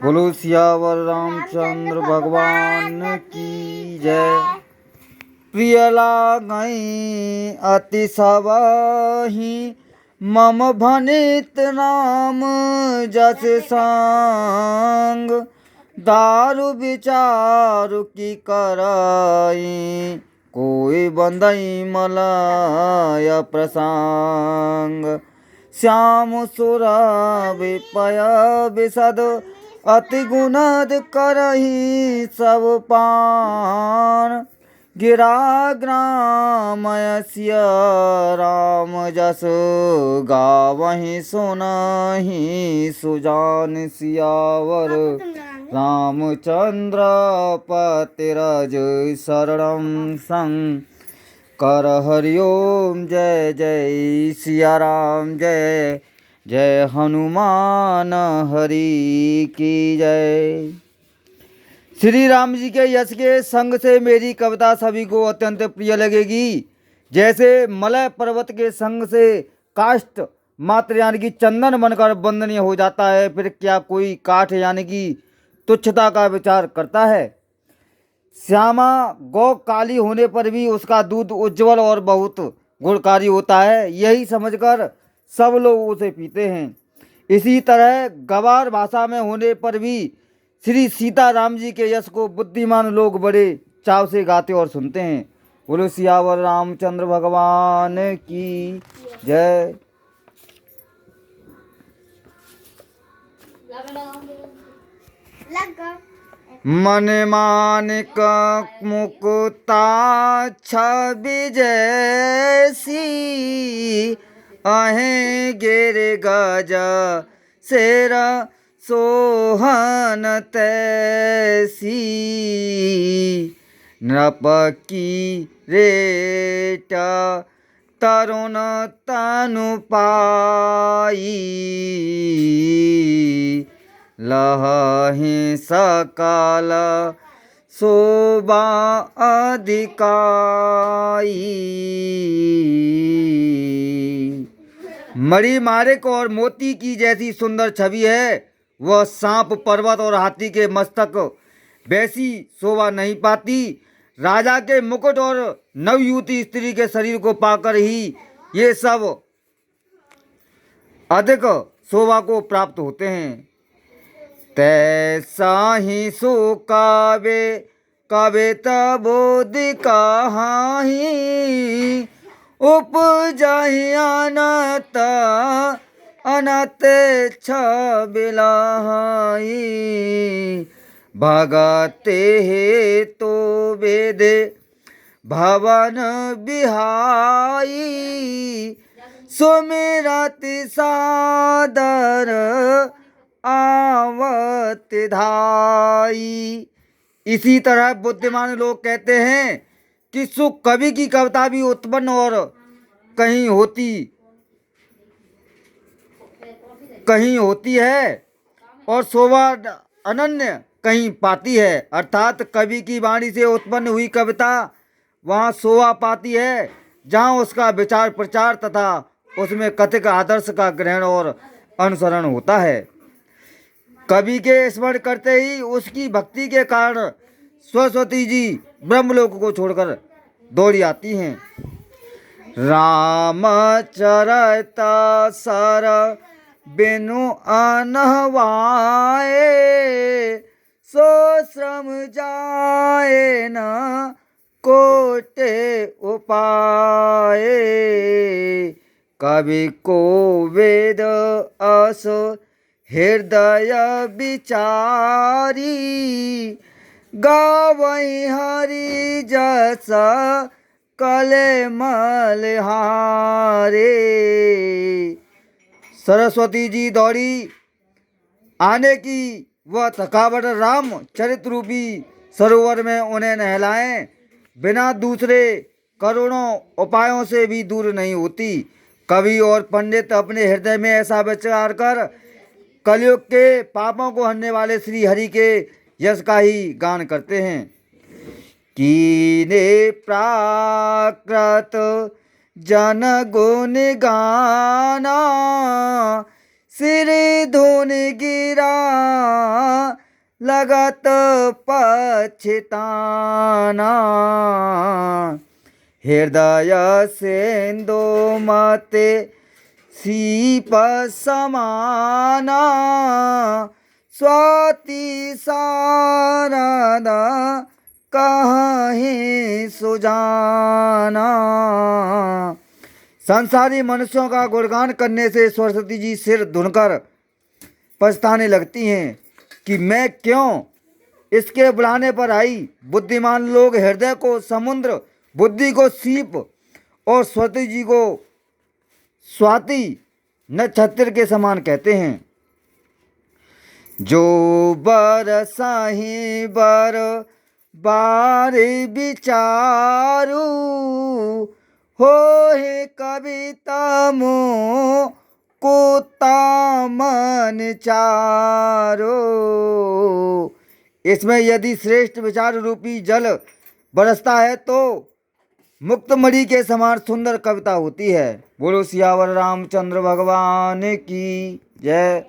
बोलो सियावर रामचंद्र भगवान की जय। प्रिय लागई अति सवाही मम भनित नाम जस संग। दारु विचारु की कराई कोई बंदई मलय प्रसंग। श्याम सुरा विपय विशद अति गुणद करही सब पान। गिरा ग्रामय सिया राम जस गावहि सुनहि सुजान। सियावर रामचंद्र पतिरज शरणं संग। कर हरिओम जय जय सिया राम जय जय हनुमान हरि की जय। श्री राम जी के यश के संग से मेरी कविता सभी को अत्यंत प्रिय लगेगी। जैसे मलय पर्वत के संग से काष्ठ मात्र यानी कि चंदन बनकर वंदनीय हो जाता है, फिर क्या कोई काठ यानी कि तुच्छता का विचार करता है। श्यामा गौ काली होने पर भी उसका दूध उज्जवल और बहुत गुणकारी होता है, यही समझकर सब लोग उसे पीते हैं। इसी तरह गवार भाषा में होने पर भी श्री सीता राम जी के यश को बुद्धिमान लोग बड़े चाव से गाते और सुनते हैं। बोलो सियावर रामचंद्र भगवान की जय। मन मानिक मुकुता छवि जैसी अहें गिर गजा शेर सोहन तैसी। नृप की रेटा तरुण तनु पाई। लहि सकल शोभा अधिकाई। मणिमाणिक और मोती की जैसी सुंदर छवि है, वह सांप पर्वत और हाथी के मस्तक वैसी शोभा नहीं पाती। राजा के मुकुट और नवयुवती स्त्री के शरीर को पाकर ही ये सब अधिक शोभा को प्राप्त होते हैं। तैसा ही सो कावे कविता बोध कहाही। उपजहि अनत अनत छबिलाही। भगते हे तो वेद भवन बिहाई। सुमिरत सादर आवत धाई। इसी तरह बुद्धिमान लोग कहते हैं कि सुख कवि की कविता भी उत्पन्न और कहीं होती है और शोभा अनन्य कहीं पाती है। अर्थात कवि की वाणी से उत्पन्न हुई कविता वहाँ शोभा पाती है जहाँ उसका विचार प्रचार तथा उसमें कथित आदर्श का ग्रहण और अनुसरण होता है। कवि के स्मरण करते ही उसकी भक्ति के कारण सरस्वती जी ब्रह्मलोक को छोड़कर दौड़ी आती हैं। राम चरित सर बिनु अनहवाए। सो श्रम जाए न कोटे उपाय। कवि को वेद अस हृदय विचारी। गावहि हरि जस कले मलहारे। सरस्वती जी दौड़ी आने की वह थकावट राम चरित रूपी सरोवर में उन्हें नहलाएं बिना दूसरे करोड़ों उपायों से भी दूर नहीं होती। कवि और पंडित अपने हृदय में ऐसा विचार कर कलयुग के पापों को हरने वाले श्री हरि के यश का ही गान करते हैं। कीने प्राकृत जन गुण गाना। सिर धुन गिरा लगत पछताना। हृदय सेंदो मते सीप समाना। स्वाति शारदा कहीं सुजाना। संसारी मनुष्यों का गुणगान करने से सरस्वती जी सिर धुनकर पछताने लगती हैं कि मैं क्यों इसके बुलाने पर आई। बुद्धिमान लोग हृदय को समुद्र, बुद्धि को सीप और सरस्वती जी को स्वाति नक्षत्र के समान कहते हैं। जो बरसाही बर बारी विचारू, हो हे कविता मो कोता मन चारो। इसमें यदि श्रेष्ठ विचार रूपी जल बरसता है तो मुक्तमणि के समान सुंदर कविता होती है। बोलो सियावर रामचंद्र भगवान की जय।